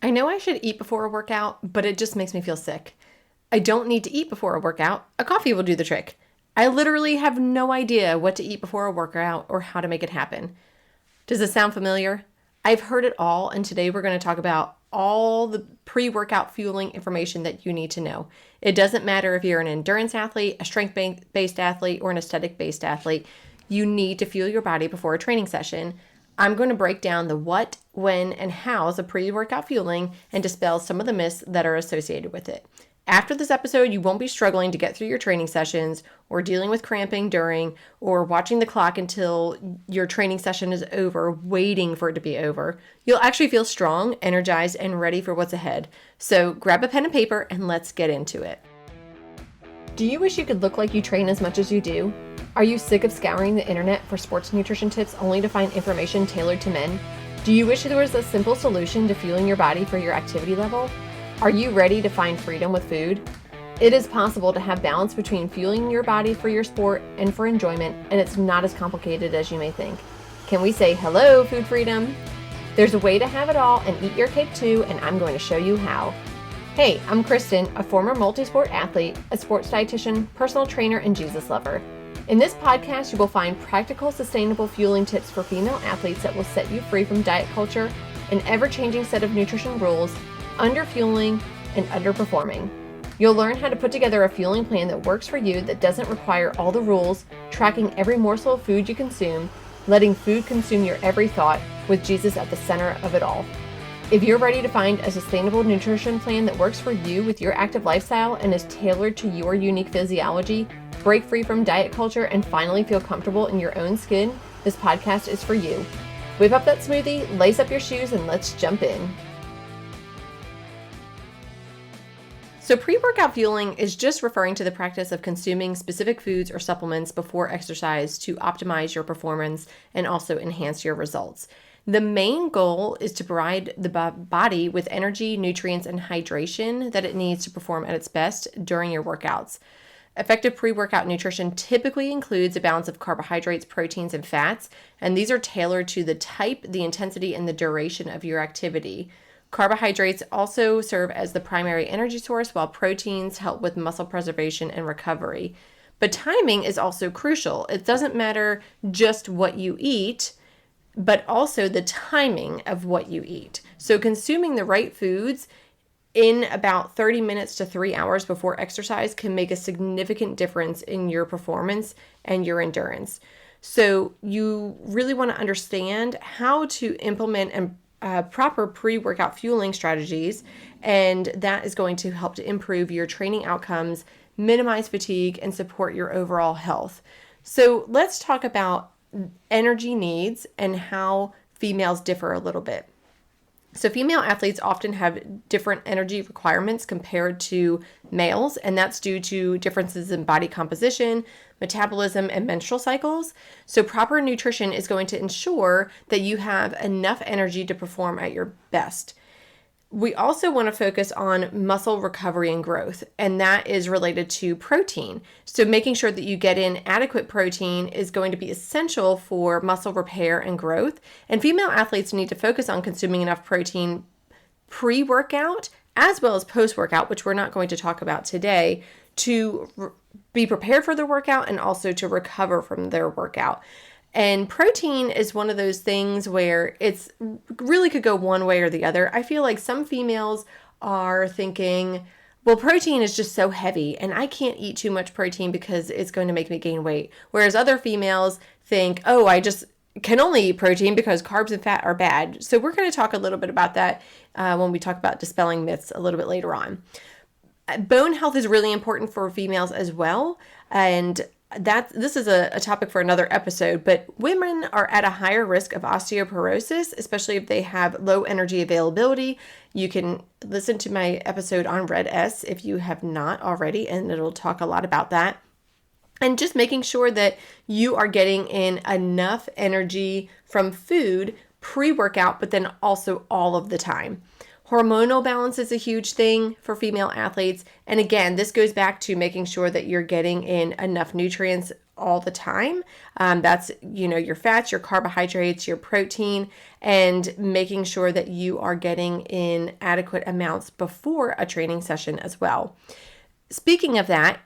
I know I should eat before a workout, but it just makes me feel sick. I don't need to eat before a workout. A coffee will do the trick. I literally have no idea what to eat before a workout or how to make it happen. Does this sound familiar? I've heard it all, and today we're going to talk about all the pre-workout fueling information that you need to know. It doesn't matter if you're an endurance athlete, a strength-based athlete, or an aesthetic-based athlete. You need to fuel your body before a training session. I'm going to break down the what, when, and hows of pre-workout fueling and dispel some of the myths that are associated with it. After this episode, you won't be struggling to get through your training sessions or dealing with cramping during or watching the clock until your training session is over, waiting for it to be over. You'll actually feel strong, energized, and ready for what's ahead. So grab a pen and paper and let's get into it. Do you wish you could look like you train as much as you do? Are you sick of scouring the internet for sports nutrition tips only to find information tailored to men? Do you wish there was a simple solution to fueling your body for your activity level? Are you ready to find freedom with food? It is possible to have balance between fueling your body for your sport and for enjoyment, and it's not as complicated as you may think. Can we say hello, food freedom? There's a way to have it all and eat your cake too, and I'm going to show you how. Hey, I'm Kristen, a former multi-sport athlete, a sports dietitian, personal trainer, and Jesus lover. In this podcast, you will find practical, sustainable fueling tips for female athletes that will set you free from diet culture, an ever-changing set of nutrition rules, underfueling, and underperforming. You'll learn how to put together a fueling plan that works for you, that doesn't require all the rules, tracking every morsel of food you consume, letting food consume your every thought, with Jesus at the center of it all. If you're ready to find a sustainable nutrition plan that works for you with your active lifestyle and is tailored to your unique physiology, break free from diet culture, and finally feel comfortable in your own skin, this podcast is for you. Whip up that smoothie, lace up your shoes, and let's jump in. So pre-workout fueling is just referring to the practice of consuming specific foods or supplements before exercise to optimize your performance and also enhance your results. The main goal is to provide the body with energy, nutrients, and hydration that it needs to perform at its best during your workouts. Effective pre-workout nutrition typically includes a balance of carbohydrates, proteins, and fats, and these are tailored to the type, the intensity, and the duration of your activity. Carbohydrates also serve as the primary energy source, while proteins help with muscle preservation and recovery. But timing is also crucial. It doesn't matter just what you eat, but also the timing of what you eat. So consuming the right foods in about 30 minutes to 3 hours before exercise can make a significant difference in your performance and your endurance. So you really want to understand how to implement and proper pre-workout fueling strategies, and that is going to help to improve your training outcomes, minimize fatigue, and support your overall health. So let's talk about energy needs and how females differ a little bit. So female athletes often have different energy requirements compared to males, and that's due to differences in body composition, metabolism, and menstrual cycles. So proper nutrition is going to ensure that you have enough energy to perform at your best. We also want to focus on muscle recovery and growth, and that is related to protein. So making sure that you get in adequate protein is going to be essential for muscle repair and growth. And female athletes need to focus on consuming enough protein pre-workout as well as post-workout, which we're not going to talk about today, to be prepared for their workout and also to recover from their workout. And protein is one of those things where it's really could go one way or the other. I feel like some females are thinking, well, protein is just so heavy and I can't eat too much protein because it's going to make me gain weight. Whereas other females think, oh, I just can only eat protein because carbs and fat are bad. So we're going to talk a little bit about that when we talk about dispelling myths a little bit later on. Bone health is really important for females as well. And this is a topic for another episode, but women are at a higher risk of osteoporosis, especially if they have low energy availability. You can listen to my episode on Red S if you have not already, and it'll talk a lot about that. And just making sure that you are getting in enough energy from food pre-workout, but then also all of the time. Hormonal balance is a huge thing for female athletes. And again, this goes back to making sure that you're getting in enough nutrients all the time. That's, your fats, your carbohydrates, your protein, and making sure that you are getting in adequate amounts before a training session as well. Speaking of that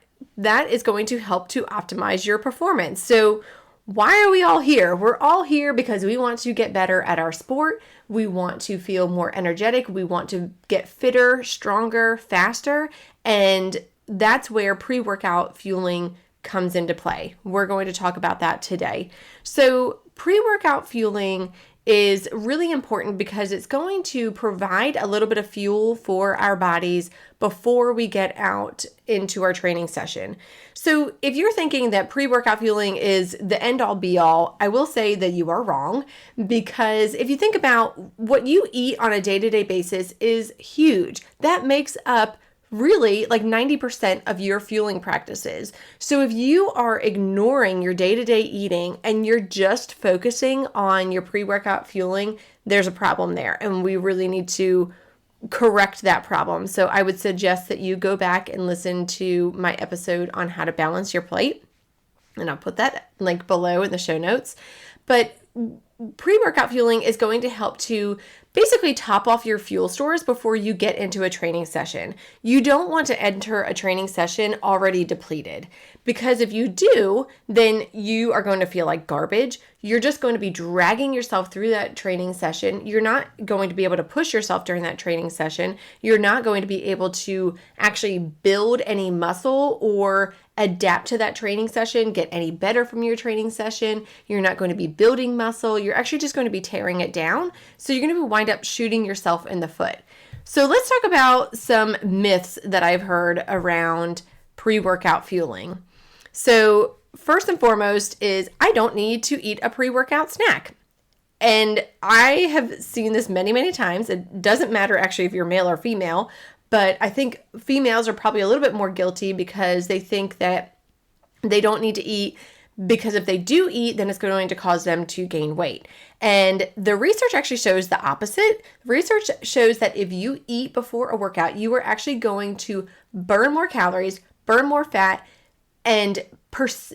is going to help to optimize your performance. So why are we all here? We're all here because we want to get better at our sport. We want to feel more energetic. We want to get fitter, stronger, faster. And that's where pre-workout fueling comes into play. We're going to talk about that today. So pre-workout fueling is really important because it's going to provide a little bit of fuel for our bodies before we get out into our training session. So if you're thinking that pre-workout fueling is the end-all be-all, I will say that you are wrong, because if you think about what you eat on a day-to-day basis is huge. That makes up really like 90% of your fueling practices. So if you are ignoring your day-to-day eating and you're just focusing on your pre-workout fueling, there's a problem there, and we really need to correct that problem. So I would suggest that you go back and listen to my episode on how to balance your plate, and I'll put that link below in the show notes. But pre-workout fueling is going to help to basically top off your fuel stores before you get into a training session. You don't want to enter a training session already depleted, because if you do, then you are going to feel like garbage. You're just going to be dragging yourself through that training session. You're not going to be able to push yourself during that training session. You're not going to be able to actually build any muscle or adapt to that training session, get any better from your training session. You're not going to be building muscle. You're actually just going to be tearing it down. So you're going to wind up shooting yourself in the foot. So let's talk about some myths that I've heard around pre-workout fueling. So first and foremost is I don't need to eat a pre-workout snack. And I have seen this many, many times. It doesn't matter actually if you're male or female, but I think females are probably a little bit more guilty because they think that they don't need to eat, because if they do eat, then it's going to cause them to gain weight. And the research actually shows the opposite. Research shows that if you eat before a workout, you are actually going to burn more calories, burn more fat, and push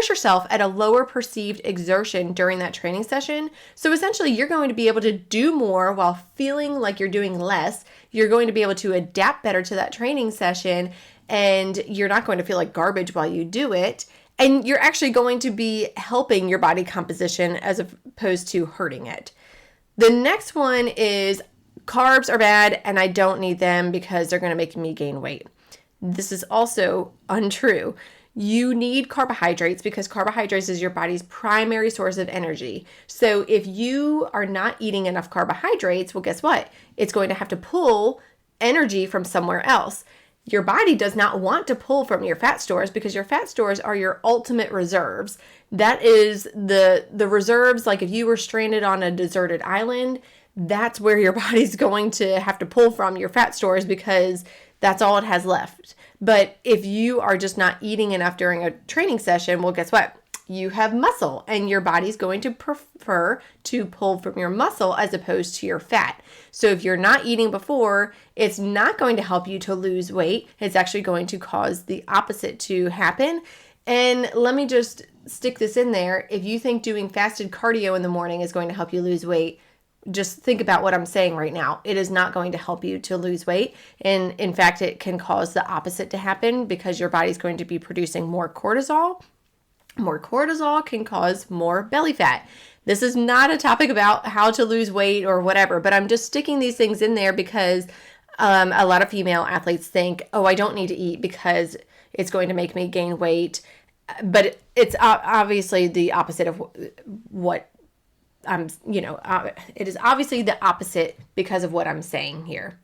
yourself at a lower perceived exertion during that training session. So essentially, you're going to be able to do more while feeling like you're doing less. You're going to be able to adapt better to that training session, and you're not going to feel like garbage while you do it. And you're actually going to be helping your body composition as opposed to hurting it. The next one is carbs are bad and I don't need them because they're going to make me gain weight. This is also untrue. You need carbohydrates because carbohydrates is your body's primary source of energy. So if you are not eating enough carbohydrates, well, guess what? It's going to have to pull energy from somewhere else. Your body does not want to pull from your fat stores because your fat stores are your ultimate reserves. That is the reserves. Like if you were stranded on a deserted island, that's where your body's going to have to pull from your fat stores because that's all it has left. But if you are just not eating enough during a training session, well, guess what? You have muscle and your body's going to prefer to pull from your muscle as opposed to your fat. So if you're not eating before, it's not going to help you to lose weight. It's actually going to cause the opposite to happen. And let me just stick this in there. If you think doing fasted cardio in the morning is going to help you lose weight, just think about what I'm saying right now. It is not going to help you to lose weight. And in fact, it can cause the opposite to happen because your body's going to be producing more cortisol. More cortisol can cause more belly fat. This is not a topic about how to lose weight or whatever, but I'm just sticking these things in there because a lot of female athletes think, oh, I don't need to eat because it's going to make me gain weight. But it's obviously the opposite of what it is obviously the opposite because of what I'm saying here.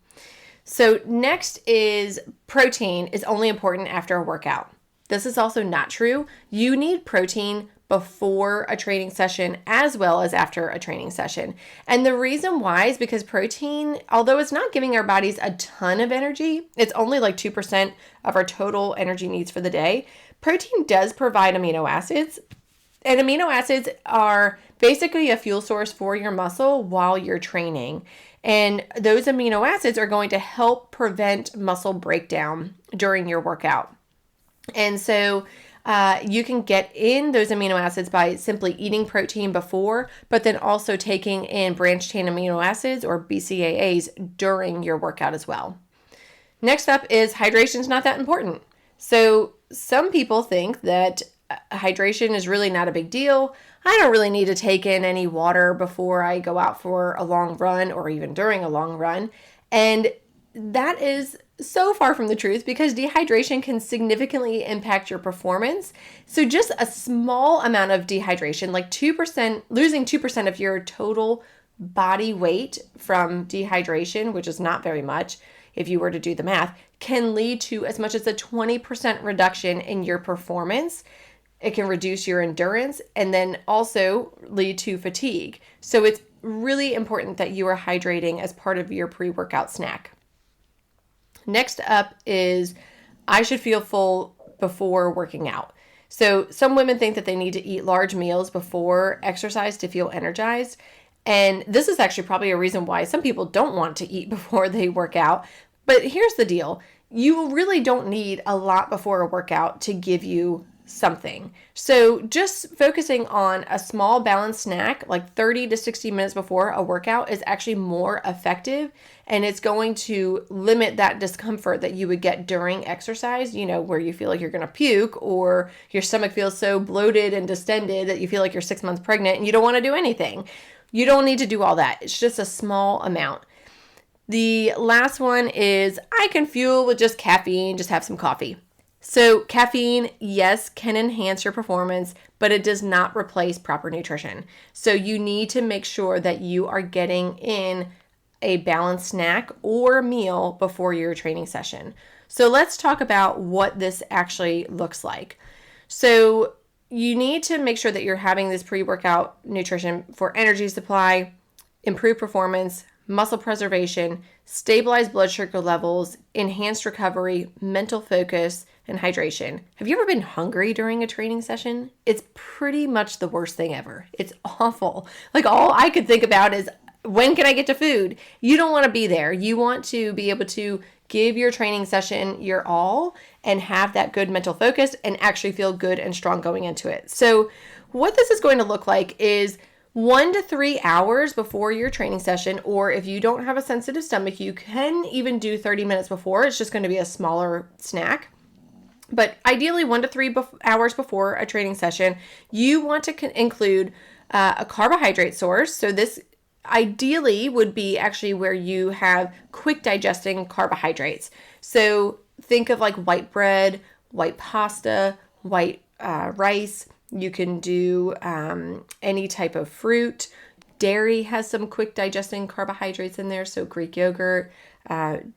So next is protein is only important after a workout. This is also not true. You need protein before a training session as well as after a training session. And the reason why is because protein, although it's not giving our bodies a ton of energy, it's only like 2% of our total energy needs for the day. Protein does provide amino acids, and amino acids are basically a fuel source for your muscle while you're training. And those amino acids are going to help prevent muscle breakdown during your workout. And so You can get in those amino acids by simply eating protein before, but then also taking in branched chain amino acids or BCAAs during your workout as well. Next up is hydration is not that important. So some people think that hydration is really not a big deal. I don't really need to take in any water before I go out for a long run or even during a long run. And that is so far from the truth because dehydration can significantly impact your performance. So just a small amount of dehydration, like 2%, losing 2% of your total body weight from dehydration, which is not very much if you were to do the math, can lead to as much as a 20% reduction in your performance. It can reduce your endurance and then also lead to fatigue. So it's really important that you are hydrating as part of your pre-workout snack. Next up is I should feel full before working out. So some women think that they need to eat large meals before exercise to feel energized. And this is actually probably a reason why some people don't want to eat before they work out. But here's the deal. You really don't need a lot before a workout to give you something. So just focusing on a small balanced snack like 30 to 60 minutes before a workout is actually more effective, and it's going to limit that discomfort that you would get during exercise, where you feel like you're going to puke or your stomach feels so bloated and distended that you feel like you're 6 months pregnant and you don't want to do anything. You don't need to do all that. It's just a small amount. The last one is I can fuel with just caffeine, just have some coffee. So caffeine, yes, can enhance your performance, but it does not replace proper nutrition. So you need to make sure that you are getting in a balanced snack or meal before your training session. So let's talk about what this actually looks like. So you need to make sure that you're having this pre-workout nutrition for energy supply, improved performance, muscle preservation, stabilized blood sugar levels, enhanced recovery, mental focus, and hydration. Have you ever been hungry during a training session? It's pretty much the worst thing ever. It's awful. Like all I could think about is when can I get to food? You don't want to be there. You want to be able to give your training session your all and have that good mental focus and actually feel good and strong going into it. So what this is going to look like is 1 to 3 hours before your training session, or if you don't have a sensitive stomach, you can even do 30 minutes before. It's just going to be a smaller snack. But ideally 1 to 3 hours before a training session, you want to include a carbohydrate source. So this ideally would be actually where you have quick digesting carbohydrates. So think of like white bread, white pasta, white rice. You can do any type of fruit. Dairy has some quick digesting carbohydrates in there. So Greek yogurt,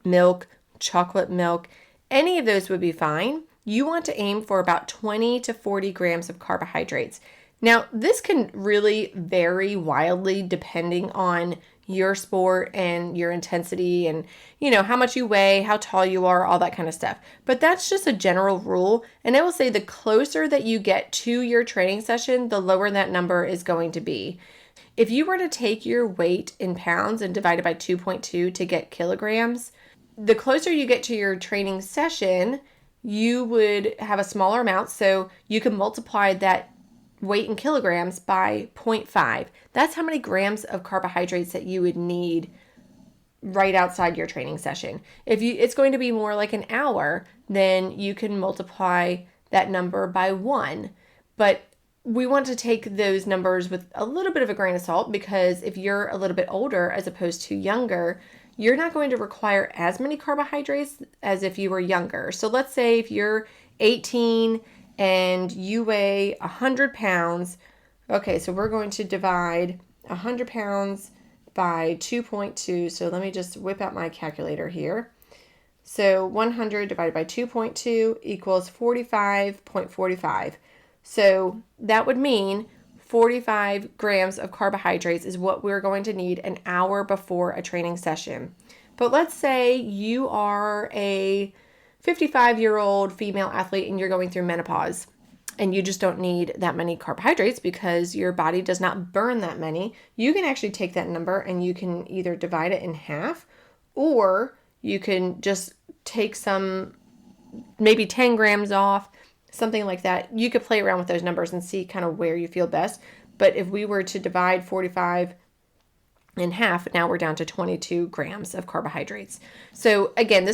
milk, chocolate milk, any of those would be fine. You want to aim for about 20 to 40 grams of carbohydrates. Now, this can really vary wildly depending on your sport and your intensity and, how much you weigh, how tall you are, all that kind of stuff. But that's just a general rule. And I will say the closer that you get to your training session, the lower that number is going to be. If you were to take your weight in pounds and divide it by 2.2 to get kilograms, the closer you get to your training session, you would have a smaller amount. So you can multiply that weight in kilograms by 0.5. That's how many grams of carbohydrates that you would need right outside your training session. If it's going to be more like an hour, then you can multiply that number by 1. But we want to take those numbers with a little bit of a grain of salt, because if you're a little bit older as opposed to younger, you're not going to require as many carbohydrates as if you were younger. So let's say if you're 18 and you weigh 100 pounds, okay, so we're going to divide 100 pounds by 2.2. So let me just whip out my calculator here. So 100 divided by 2.2 equals 45.45. So that would mean 45 grams of carbohydrates is what we're going to need an hour before a training session. But let's say you are a 55-year-old female athlete and you're going through menopause and you just don't need that many carbohydrates because your body does not burn that many. You can actually take that number and you can either divide it in half, or you can just take some, maybe 10 grams off, something like that. You could play around with those numbers and see kind of where you feel best. But if we were to divide 45 in half, now we're down to 22 grams of carbohydrates. So again,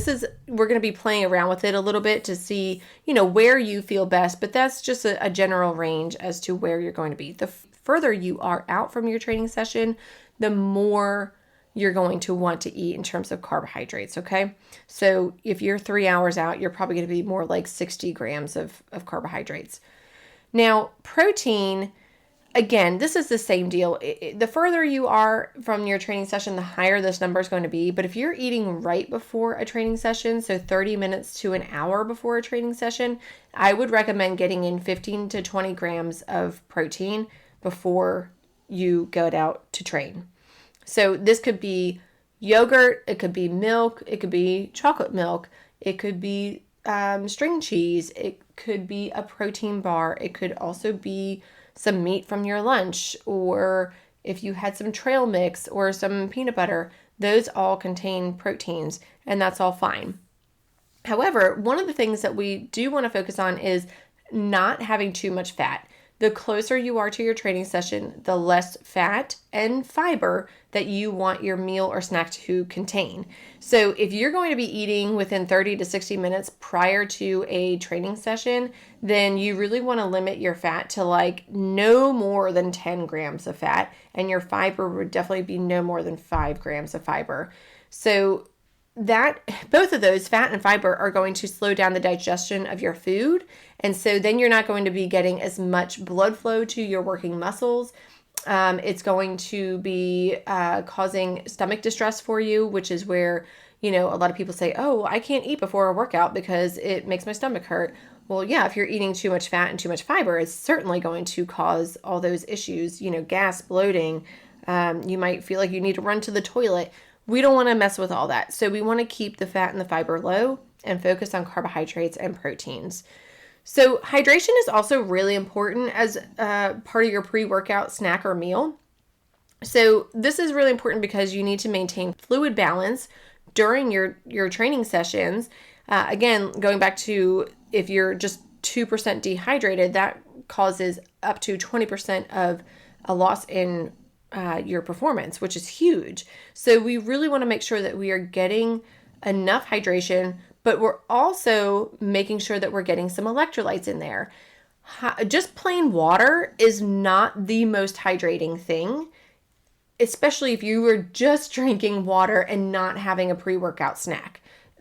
we're going to be playing around with it a little bit to see, where you feel best, but that's just a general range as to where you're going to be. The further you are out from your training session, the more you're going to want to eat in terms of carbohydrates, okay? So if you're 3 hours out, you're probably going to be more like 60 grams of carbohydrates. Now, protein, again, this is the same deal. The further you are from your training session, the higher this number is going to be. But if you're eating right before a training session, so 30 minutes to an hour before a training session, I would recommend getting in 15 to 20 grams of protein before you go out to train. So this could be yogurt, it could be milk, it could be chocolate milk, it could be string cheese, it could be a protein bar, it could also be some meat from your lunch, or if you had some trail mix or some peanut butter, those all contain proteins, and that's all fine. However, one of the things that we do want to focus on is not having too much fat. The closer you are to your training session, the less fat and fiber that you want your meal or snack to contain. So if you're going to be eating within 30 to 60 minutes prior to a training session, then you really want to limit your fat to like no more than 10 grams of fat, and your fiber would definitely be no more than 5 grams of fiber. So that both of those, fat and fiber, are going to slow down the digestion of your food. And so then you're not going to be getting as much blood flow to your working muscles. It's going to be causing stomach distress for you, which is where, a lot of people say, oh, I can't eat before a workout because it makes my stomach hurt. Well, yeah, if you're eating too much fat and too much fiber, it's certainly going to cause all those issues, gas, bloating. You might feel like you need to run to the toilet. We don't want to mess with all that. So we want to keep the fat and the fiber low and focus on carbohydrates and proteins. So hydration is also really important as part of your pre-workout snack or meal. So this is really important because you need to maintain fluid balance during your training sessions. Again, going back to if you're just 2% dehydrated, that causes up to 20% of a loss in your performance, which is huge. So we really want to make sure that we are getting enough hydration, but we're also making sure that we're getting some electrolytes in there. Just plain water is not the most hydrating thing, especially if you were just drinking water and not having a pre-workout snack.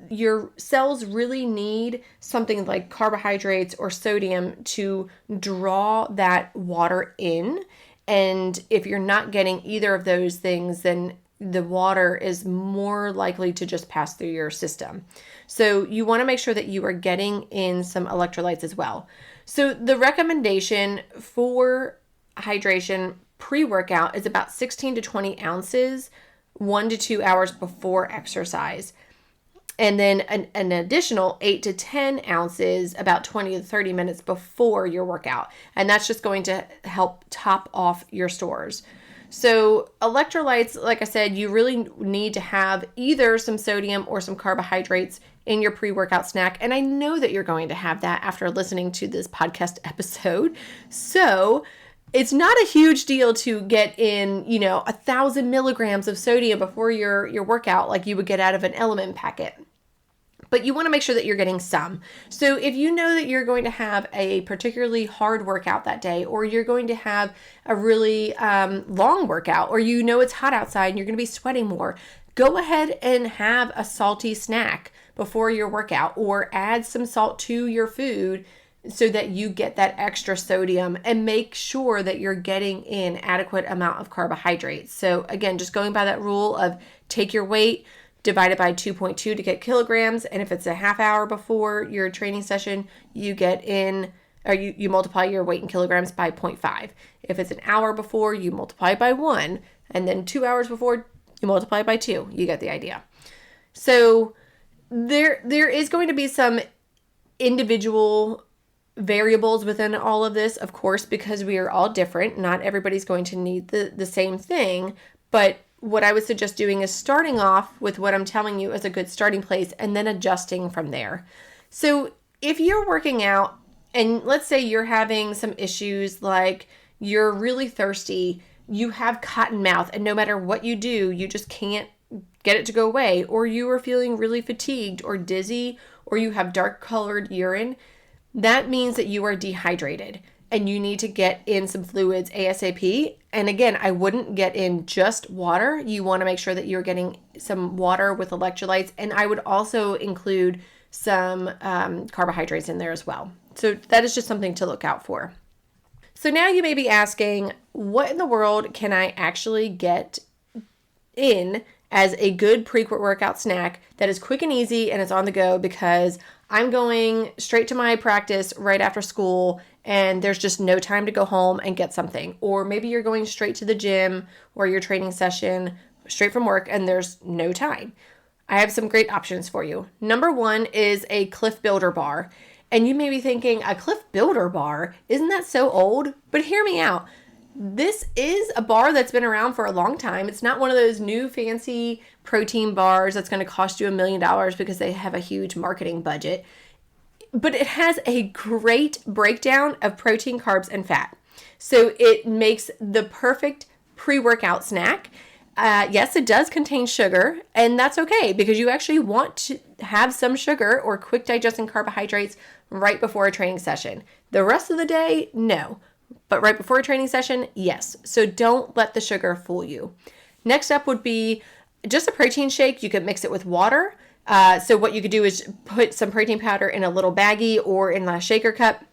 Your cells really need something like carbohydrates or sodium to draw that water in. And if you're not getting either of those things, then the water is more likely to just pass through your system. So you want to make sure that you are getting in some electrolytes as well. So the recommendation for hydration pre-workout is about 16 to 20 ounces, 1 to 2 hours before exercise. And then an additional 8 to 10 ounces about 20 to 30 minutes before your workout. And that's just going to help top off your stores. So electrolytes, like I said, you really need to have either some sodium or some carbohydrates in your pre-workout snack. And I know that you're going to have that after listening to this podcast episode. So it's not a huge deal to get in, 1,000 milligrams of sodium before your workout like you would get out of an Element packet. But you want to make sure that you're getting some. So if you know that you're going to have a particularly hard workout that day, or you're going to have a really long workout, or it's hot outside and you're going to be sweating more, go ahead and have a salty snack before your workout, or add some salt to your food so that you get that extra sodium, and make sure that you're getting in adequate amount of carbohydrates. So again, just going by that rule of take your weight, divide it by 2.2 to get kilograms. And if it's a half hour before your training session, you get in, or you multiply your weight in kilograms by 0.5. If it's an hour before, you multiply by 1. And then 2 hours before, you multiply by 2. You get the idea. So there is going to be some individual variables within all of this, of course, because we are all different. Not everybody's going to need the same thing, but what I would suggest doing is starting off with what I'm telling you is a good starting place and then adjusting from there. So if you're working out And let's say you're having some issues like you're really thirsty, you have cotton mouth, and no matter what you do, you just can't get it to go away, or you are feeling really fatigued or dizzy, or you have dark colored urine. That means that you are dehydrated and you need to get in some fluids ASAP. And again, I wouldn't get in just water. You want to make sure that you're getting some water with electrolytes. And I would also include some carbohydrates in there as well. So that is just something to look out for. So now you may be asking, what in the world can I actually get in as a good pre-workout snack that is quick and easy and it's on the go, because I'm going straight to my practice right after school and there's just no time to go home and get something. Or maybe you're going straight to the gym or your training session straight from work and there's no time. I have some great options for you. Number one is a Cliff Builder bar. And you may be thinking, a Cliff Builder bar? Isn't that so old? But hear me out. This is a bar that's been around for a long time. It's not one of those new fancy protein bars that's going to cost you $1 million because they have a huge marketing budget. But it has a great breakdown of protein, carbs, and fat. So it makes the perfect pre-workout snack. Yes, it does contain sugar, and that's okay because you actually want to have some sugar or quick digesting carbohydrates right before a training session. The rest of the day, no. But right before a training session, yes. So don't let the sugar fool you. Next up would be just a protein shake. You could mix it with water. So what you could do is put some protein powder in a little baggie or in a shaker cup.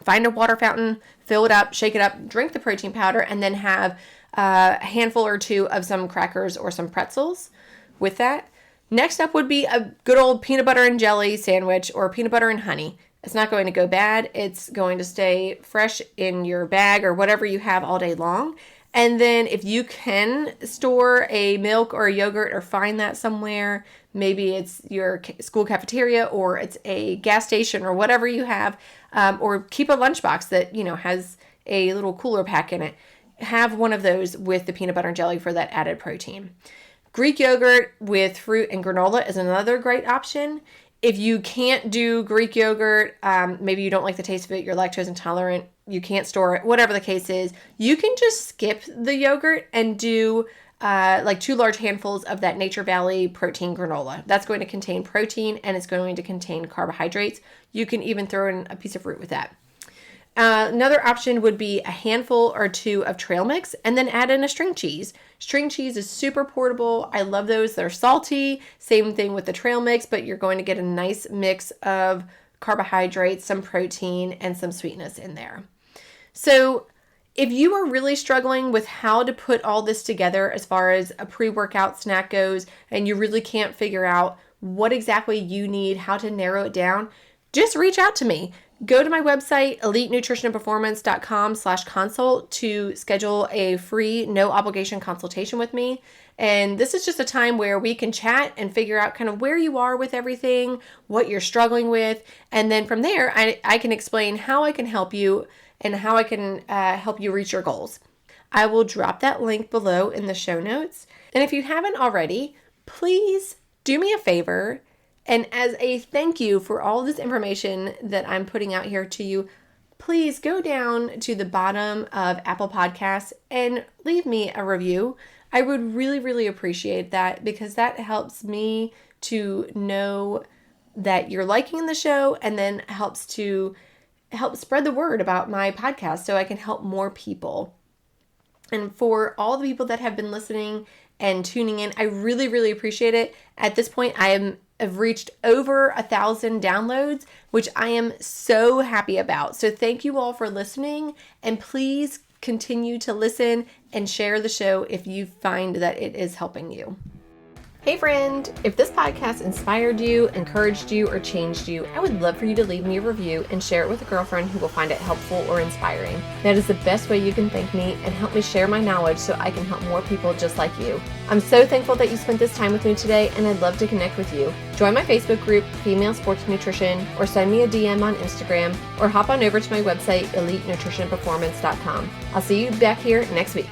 Find a water fountain, fill it up, shake it up, drink the protein powder, and then have a handful or two of some crackers or some pretzels with that. Next up would be a good old peanut butter and jelly sandwich or peanut butter and honey. It's not going to go bad. It's going to stay fresh in your bag or whatever you have all day long. And then if you can store a milk or a yogurt or find that somewhere, maybe it's your school cafeteria or it's a gas station or whatever you have, or keep a lunchbox that, has a little cooler pack in it. Have one of those with the peanut butter and jelly for that added protein. Greek yogurt with fruit and granola is another great option. If you can't do Greek yogurt, maybe you don't like the taste of it, you're lactose intolerant, you can't store it, whatever the case is, you can just skip the yogurt and do like 2 large handfuls of that Nature Valley protein granola. That's going to contain protein and it's going to contain carbohydrates. You can even throw in a piece of fruit with that. Another option would be a handful or 2 of trail mix and then add in a string cheese. String cheese is super portable. I love those. They're salty. Same thing with the trail mix, but you're going to get a nice mix of carbohydrates, some protein, and some sweetness in there. So if you are really struggling with how to put all this together as far as a pre-workout snack goes, and you really can't figure out what exactly you need, how to narrow it down, just reach out to me. Go to my website, elitenutritionandperformance.com/consult to schedule a free, no obligation consultation with me. And this is just a time where we can chat and figure out kind of where you are with everything, what you're struggling with. And then from there, I can explain how I can help you and how I can help you reach your goals. I will drop that link below in the show notes. And if you haven't already, please do me a favor. And as a thank you for all this information that I'm putting out here to you, please go down to the bottom of Apple Podcasts and leave me a review. I would really, really appreciate that because that helps me to know that you're liking the show and then helps to help spread the word about my podcast so I can help more people. And for all the people that have been listening and tuning in, I really, really appreciate it. At this point, I've reached over 1,000 downloads, which I am so happy about. So thank you all for listening, and please continue to listen and share the show if you find that it is helping you. Hey friend, if this podcast inspired you, encouraged you, or changed you, I would love for you to leave me a review and share it with a girlfriend who will find it helpful or inspiring. That is the best way you can thank me and help me share my knowledge so I can help more people just like you. I'm so thankful that you spent this time with me today, and I'd love to connect with you. Join my Facebook group, Female Sports Nutrition, or send me a DM on Instagram, or hop on over to my website, elitenutritionperformance.com. I'll see you back here next week.